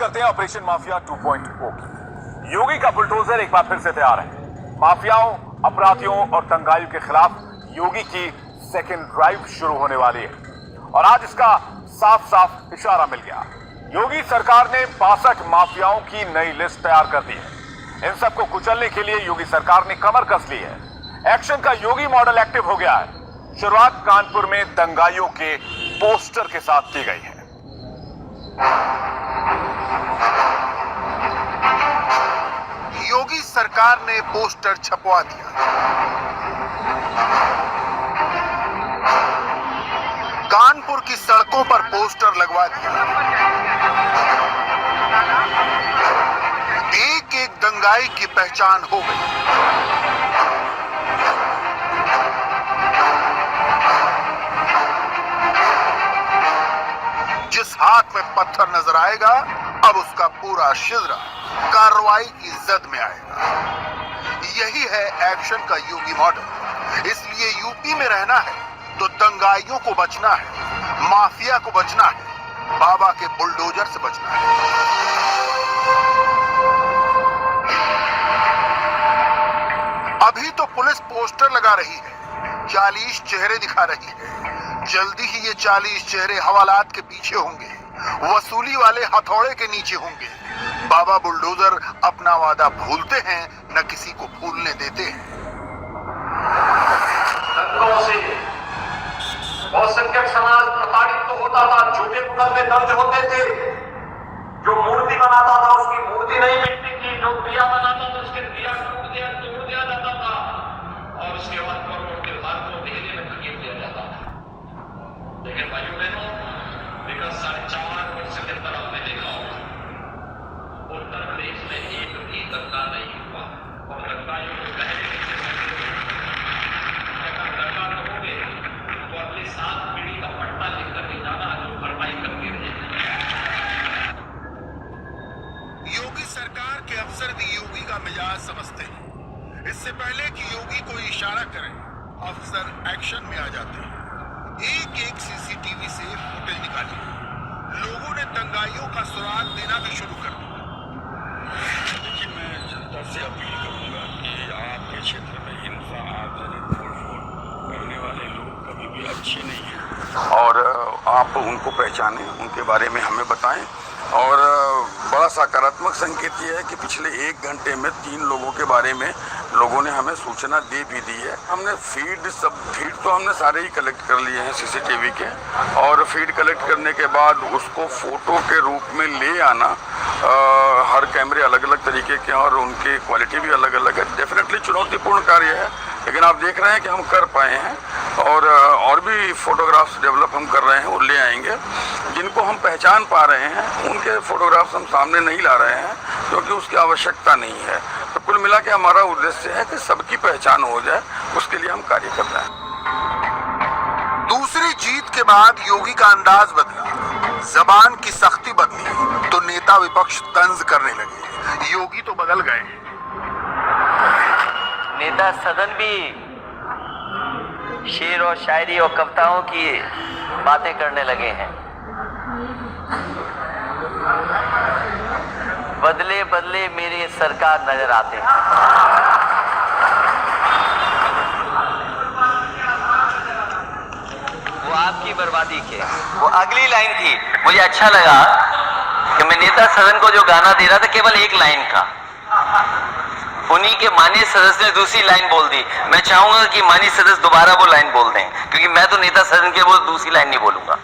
करते हैं operation mafia 2.0 की। योगी का बुलडोजर एक बार फिर से तैयार है। माफियाओं, अपराधियों और दंगाइयों के खिलाफ योगी की सेकेंड ड्राइव शुरू होने वाली है और आज इसका साफ साफ इशारा मिल गया। योगी सरकार ने 62 माफियाओं की नई लिस्ट तैयार कर दी है। इन सबको कुचलने के लिए योगी सरकार ने कमर कस ली है। एक्शन का योगी मॉडल एक्टिव हो गया है। शुरुआत कानपुर में दंगाइयों के पोस्टर के साथ की गई है। योगी सरकार ने पोस्टर छपवा दिया। कानपुर की सड़कों पर पोस्टर लगवा दिया। एक एक दंगाई की पहचान हो गई। जिस हाथ में पत्थर नजर आएगा, अब उसका पूरा शिजरा कार्रवाई की जद में आएगा। यही है एक्शन का योगी मॉडल। इसलिए यूपी में रहना है तो दंगाइयों को बचना है, माफिया को बचना है, बाबा के बुलडोजर से बचना है। अभी तो पुलिस पोस्टर लगा रही है, 40 चेहरे दिखा रही है। जल्दी ही ये 40 चेहरे हवालात के पीछे होंगे, वसूली वाले हथौड़े के नीचे होंगे। बाबा बुलडोजर अपना वादा भूलते हैं, न किसी को भूलने देते हैं। बहुसंख्यक समाज प्रताड़ित तो होता था, झूठे मुकदमे दर्ज होते थे। जो मूर्ति बनाता था उसकी मूर्ति नहीं मिटती थी, जो दिया बनाता था उसके दिया तोड़ दिया जाता था और उसके बाद करोड़ों के भारत ढेले में धकेल दिया जाता था। लेकिन भाइयों बहनों, विगत 4.5 वर्ष के अंदर आपने देखा होगा उत्तर प्रदेश में एक भी दंगा नहीं हुआ और दंगाइयों को दंगा करोगे तो अगली 7 पीढ़ी का पट्टा लिख करके जाना जो भरपाई करके रहे। योगी सरकार के अफसर भी योगी का मिजाज समझते हैं। इससे पहले कि योगी कोई इशारा करें, अफसर एक्शन में आ जाते हैं। एक सीसीटीवी से फुटेज निकाली। लोगों ने दंगाइयों का सुराग देना भी शुरू कर दिया। देखिए, मैं जनता से अपील करूंगा कि आपके क्षेत्र में हिंसा, आगजनी, तोड़फोड़ करने वाले लोग कभी भी अच्छे नहीं हैं और आप उनको पहचानें, उनके बारे में हमें बताएं। और बड़ा सकारात्मक संकेत ये है कि पिछले 1 घंटे में 3 लोगों के बारे में लोगों ने हमें सूचना दे भी दी है। हमने फीड तो हमने सारे ही कलेक्ट कर लिए हैं सीसीटीवी के, और फीड कलेक्ट करने के बाद उसको फोटो के रूप में ले आना, हर कैमरे अलग अलग तरीके के हैं और उनकी क्वालिटी भी अलग अलग है। डेफिनेटली चुनौतीपूर्ण कार्य है, लेकिन आप देख रहे हैं कि हम कर पाए हैं और भी फोटोग्राफ्स डेवलप हम कर रहे हैं और ले आएंगे। जिनको हम पहचान पा रहे हैं उनके फोटोग्राफ्स हम सामने नहीं ला रहे हैं क्योंकि उसकी आवश्यकता नहीं है। तो कुल मिला के हमारा उद्देश्य है कि सबकी पहचान हो जाए, उसके लिए हम कार्य कर रहे हैं। दूसरी जीत के बाद योगी का अंदाज बदला, जबान की सख्ती बदली तो नेता विपक्ष तंज करने लगे। योगी तो बदल गए। नेता सदन भी शेर और शायरी और कविताओं की बातें करने लगे हैं। बदले बदले मेरे सरकार नजर आते हैं। वो आपकी बर्बादी के, वो अगली लाइन थी। मुझे अच्छा लगा कि मैं नेता सदन को जो गाना दे रहा था केवल एक लाइन का, उन्हीं के माननीय सदस्य ने दूसरी लाइन बोल दी। मैं चाहूंगा कि माननीय सदस्य दोबारा वो लाइन बोल दें, क्योंकि मैं तो नेता सदन के वो दूसरी लाइन नहीं बोलूंगा।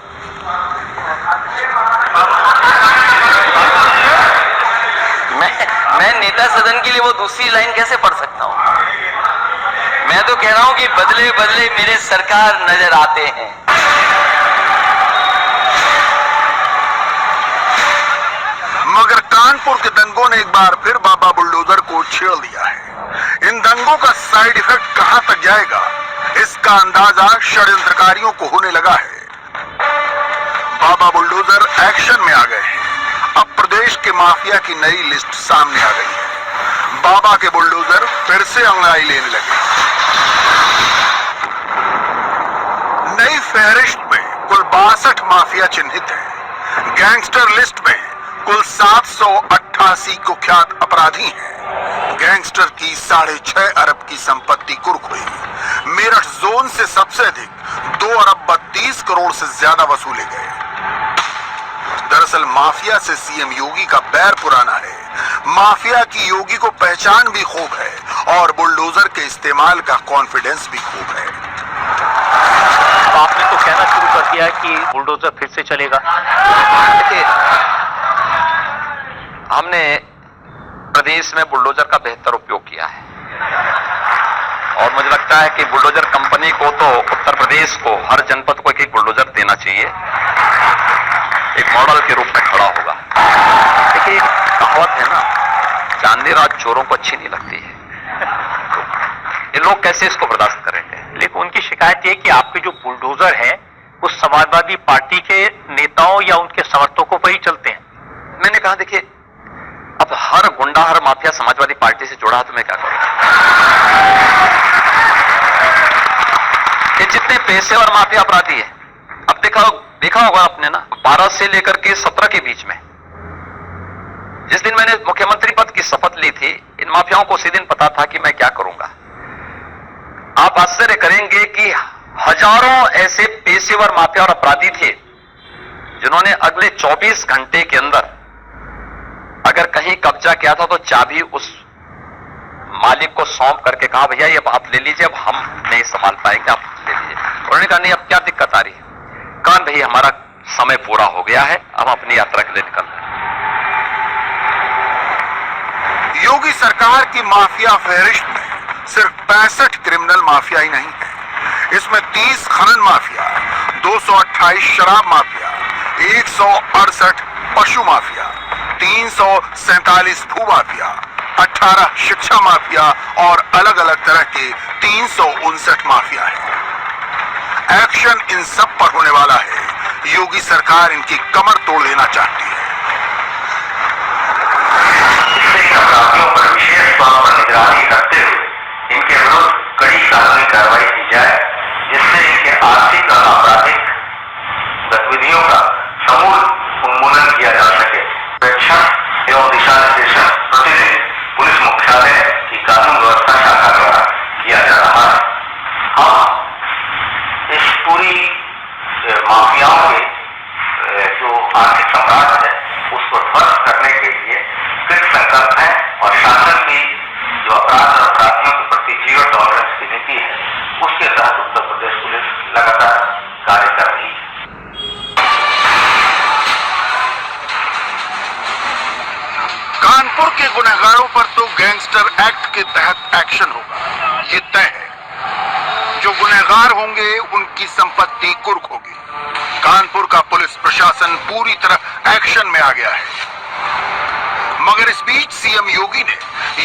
मैं नेता सदन के लिए वो दूसरी लाइन कैसे पढ़ सकता हूं? मैं तो कह रहा हूं कि बदले बदले मेरे सरकार नजर आते हैं। मगर कानपुर के दंगों ने एक बार फिर बाबा बुलडोजर को छेड़ दिया है। इन दंगों का साइड इफेक्ट कहां तक जाएगा, इसका अंदाजा षड्यंत्रकारियों को होने लगा है। बाबा बुलडोजर एक्शन में आ गए हैं। अब प्रदेश के माफिया की नई लिस्ट सामने आ गई है। बाबा के बुलडोजर फिर से अंगड़ाई लेने लगे। नई फहरिस्त में कुल 62 माफिया चिन्हित है। गैंगस्टर लिस्ट में कुल 788 कुख्यात अपराधी हैं। गैंगस्टर की 6.5 अरब की संपत्ति कुर्क हुई। मेरठ जोन से सबसे अधिक 2 अरब 32 करोड़ से ज्यादा वसूले गए। दरअसल माफिया से सीएम योगी का बैर पुराना है। माफिया की योगी को पहचान भी खूब है और बुलडोजर के इस्तेमाल का कॉन्फिडेंस भी खूब है। आपने तो कहना शुरू कर दिया कि बुलडोजर फिर से चलेगा। देखिए, हमने प्रदेश में बुलडोजर का बेहतर उपयोग किया है और मुझे लगता है कि बुलडोजर कंपनी को तो उत्तर प्रदेश को हर जनपद को एक बुलडोजर देना चाहिए, एक मॉडल के रूप में खड़ा होगा। देखिए, कहावत है ना, चांदी रात चोरों को अच्छी नहीं लगती है। ये लोग कैसे इसको बर्दाश्त करेंगे? लेकिन उनकी शिकायत ये कि आपके जो बुलडोजर है वो समाजवादी पार्टी के नेताओं या उनके समर्थकों पर ही चलते हैं। मैंने कहा, देखिए, अब हर गुंडा, हर माफिया समाजवादी पार्टी से जुड़ा है तो मैं क्या करूं? ये जितने पेशेवर माफिया अपराधी है, अब देखा होगा आपने ना, 12 से लेकर के 17 के बीच में, जिस दिन मैंने मुख्यमंत्री पद की शपथ ली थी, इन माफियाओं को उसी दिन पता था कि मैं क्या करूंगा। आप आश्चर्य करेंगे कि हजारों ऐसे पेशेवर माफिया और अपराधी थे जिन्होंने अगले 24 घंटे के अंदर अगर कहीं कब्जा किया था तो चाबी उस मालिक को सौंप करके कहा, भैया ये आप ले लीजिए, अब हम नहीं संभाल पाएंगे, आप ले लीजिए। उन्होंने कहा, नहीं, अब क्या दिक्कत आ रही है? कहा, भाई हमारा समय पूरा हो गया है, हम अपनी यात्रा के लिए निकल रहे हैं। योगी सरकार की माफिया फहरिस्त में सिर्फ 65 क्रिमिनल माफिया ही नहीं है। इसमें 30 खनन माफिया, 228 शराब माफिया, 168 पशु माफिया, 347 भू माफिया, 18 शिक्षा माफिया और अलग अलग तरह के 359 माफिया है। एक्शन इन सब पर होने वाला है। योगी सरकार इनकी कमर तोड़ देना चाहती है। अपराधियों पर विशेष तौर पर निगरानी करते हुए इनके विरुद्ध कड़ी कानूनी कार्रवाई की जाए, जिससे इनके आर्थिक और आपराधिक गतिविधियों का समूल उन्मूलन किया जा सके। प्रेक्षण एवं दिशा निर्देशन प्रतिदिन पुलिस मुख्यालय की कानून व्यवस्था शाखा द्वारा किया जा रहा है। हम इस पूरी माफियाओं के जो आर्थिक सम्राट है उसको ध्वस्त करने के लिए कृत संकल्प है और शासन की जो अपराध और अपराधियों के प्रति जीरो टॉलरेंस की नीति है उसके तहत उत्तर प्रदेश पुलिस लगातार कार्य कर रही है। कानपुर के गुनहगारों पर तो गैंगस्टर एक्ट के तहत एक्शन होगा, ये तय है। जो गुनहगार होंगे उनकी संपत्ति कुर्क होगी। कानपुर का पुलिस प्रशासन पूरी तरह एक्शन में आ गया है। मगर इस बीच सीएम योगी ने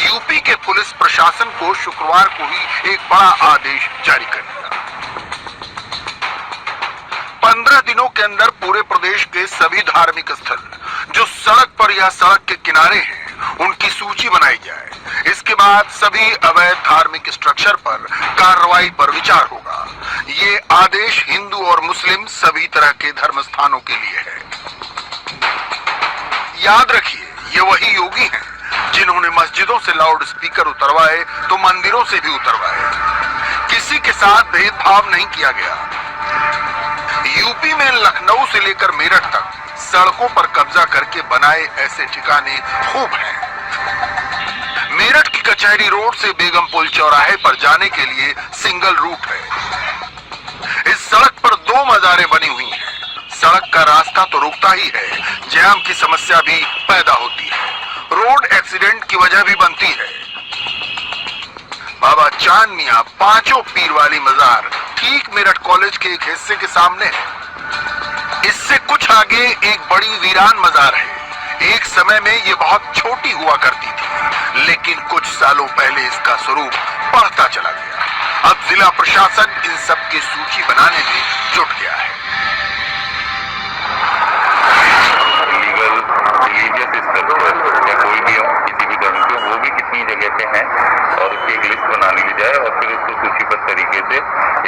यूपी के पुलिस प्रशासन को शुक्रवार को ही एक बड़ा आदेश जारी कर दिया। 15 दिनों के अंदर पूरे प्रदेश के सभी धार्मिक स्थल जो सड़क पर या सड़क के किनारे हैं उनकी सूची बनाई जाए। इसके बाद सभी अवैध धार्मिक स्ट्रक्चर पर कार्रवाई पर विचार होगा। ये आदेश हिंदू और मुस्लिम सभी तरह के धर्म स्थानों के लिए है। याद रखिए, ये वही योगी हैं जिन्होंने मस्जिदों से लाउड स्पीकर उतरवाए तो मंदिरों से भी उतरवाए। किसी के साथ भेदभाव नहीं किया गया। यूपी में लखनऊ से लेकर मेरठ तक सड़कों पर कब्जा करके बनाए ऐसे ठिकाने खूब हैं। मेरठ की कचहरी रोड से बेगमपुल चौराहे पर जाने के लिए सिंगल रूट है। इस सड़क पर 2 मज़ारें बनी हुई हैं। सड़क का रास्ता तो रुकता ही है, जाम की समस्या भी पैदा होती है, रोड एक्सीडेंट की वजह भी बनती है। बाबा चांद मियां पांचों पीर वाली मजार ठीक मेरठ कॉलेज के एक हिस्से के सामने है। इससे कुछ आगे एक बड़ी वीरान मजार है। एक समय में ये बहुत छोटी हुआ करती थी, लेकिन कुछ सालों पहले इसका स्वरूप बढ़ता चला गया। अब जिला प्रशासन इन सब की सूची बनाने में जुट गया है। रिलीजियस स्ट्रक्चर या कोई भी किसी भी धर्म के, वो भी कितनी जगह पे हैं और उसकी एक लिस्ट बना ली जाए और फिर उसको सूचीबद्ध तरीके से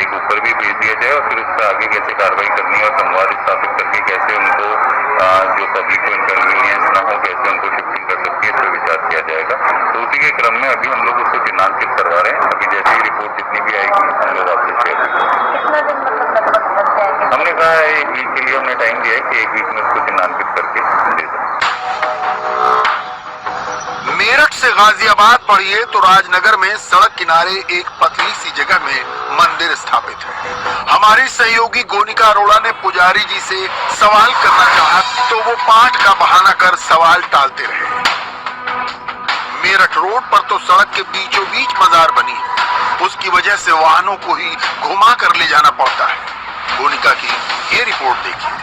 एक ऊपर भी भेज दिया जाए और फिर उससे आगे कैसे कार्रवाई करनी है और संवाद स्थापित करके कैसे उनको जो पब्लिक को इनकन्वीनियंस ना हो, कैसे उनको शिफ्टिंग कर सकती है, इस पर विचार किया जाएगा। तो उसी के क्रम में अभी हम लोग उसको चिन्हांकित करवा रहे हैं। अभी जैसे ही रिपोर्ट जितनी भी आएगी हम लोग आपसे शेयर करेंगे। हमने कहा है 1 वीक के लिए हमने टाइम दिया है कि 1 वीक में उसको चिन्हांकित करके दे दें। मेरठ से गाजियाबाद पढ़िए तो राजनगर में सड़क किनारे एक पतली सी जगह में मंदिर स्थापित है। हमारी सहयोगी गोनिका अरोड़ा ने पुजारी जी से सवाल करना चाहा तो वो पाठ का बहाना कर सवाल टालते रहे। मेरठ रोड पर तो सड़क के बीचों बीच मजार बनी है, उसकी वजह से वाहनों को ही घुमा कर ले जाना पड़ता है। गोनिका की ये रिपोर्ट देखिए।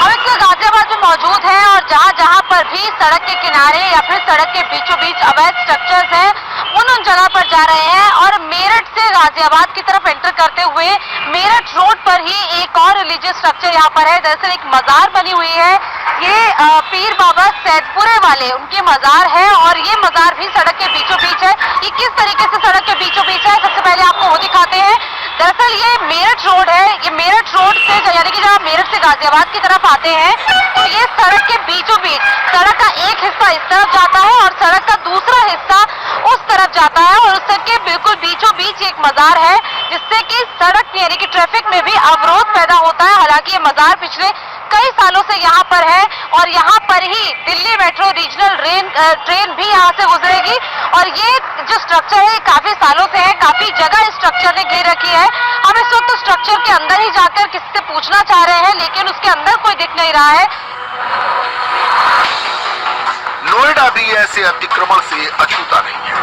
हम इस गाजियाबाद में मौजूद हैं और जहां जहां पर भी सड़क के किनारे या फिर सड़क के बीचों बीच अवैध स्ट्रक्चर्स हैं उन जगह पर जा रहे हैं और मेरठ से गाजियाबाद की तरफ एंटर करते हुए मेरठ रोड पर ही एक और रिलीजियस स्ट्रक्चर यहाँ पर है। दरअसल एक मजार बनी हुई है, ये पीर बाबा सैदपुरे वाले उनकी मजार है और ये मजार भी सड़क के बीचों बीच है। ये किस तरीके से सड़क के बीचों बीच है, सबसे पहले आपको वो दिखाते हैं। दरअसल ये मेरठ रोड है, ये मेरठ रोड से यानी कि जब आप मेरठ से गाजियाबाद की तरफ आते हैं तो ये सड़क के बीचों बीच सड़क का एक हिस्सा इस तरफ जाता है और सड़क का दूसरा हिस्सा उस तरफ जाता है और उसके बिल्कुल बीचों बीच एक मजार है जिससे कि सड़क यानी कि ट्रैफिक में भी अवरोध पैदा होता है। हालांकि ये मजार पिछले कई सालों से यहाँ पर है और यहाँ पर ही दिल्ली मेट्रो रीजनल ट्रेन भी यहाँ से गुजरेगी और ये जो स्ट्रक्चर है काफी सालों से है, काफी जगह इस स्ट्रक्चर ने घेर रखी है। हम इस वक्त स्ट्रक्चर के अंदर ही जाकर किसी से पूछना चाह रहे हैं लेकिन उसके अंदर कोई दिख नहीं रहा है। नोएडा भी ऐसे अतिक्रमण से अछूता नहीं है।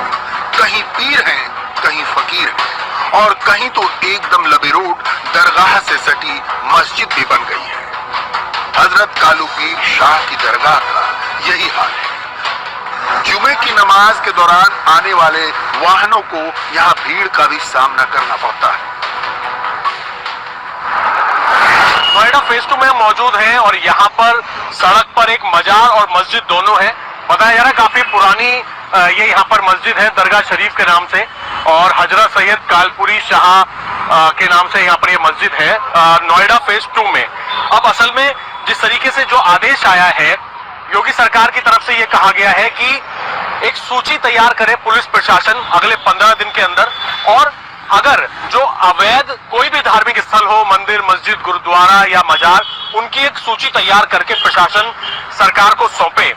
कहीं पीर हैं, कहीं फकीर हैं और कहीं तो एकदम लबे रोड दरगाह से सटी मस्जिद भी बन गई है। हजरत कालू पीर शाह की दरगाह का यही हाल है। जुमे की नमाज के दौरान आने वाले वाहनों को यहाँ भीड़ का भी सामना करना पड़ता है। नोएडा फेज 2 में हम मौजूद हैं और यहाँ पर सड़क पर एक मजार और मस्जिद दोनों है। बताया जा रहा है काफी पुरानी ये यहाँ पर मस्जिद है दरगाह शरीफ के नाम से और हजरत सैयद कालपुरी शाह के नाम से यहाँ पर ये मस्जिद है नोएडा फेज 2 में। अब असल में जिस तरीके से जो आदेश आया है योगी सरकार की तरफ से ये कहा गया है कि एक सूची तैयार करे पुलिस प्रशासन अगले 15 दिन के अंदर और अगर जो अवैध कोई भी धार्मिक स्थल हो, मंदिर, मस्जिद, गुरुद्वारा या मजार, उनकी एक सूची तैयार करके प्रशासन सरकार को सौंपे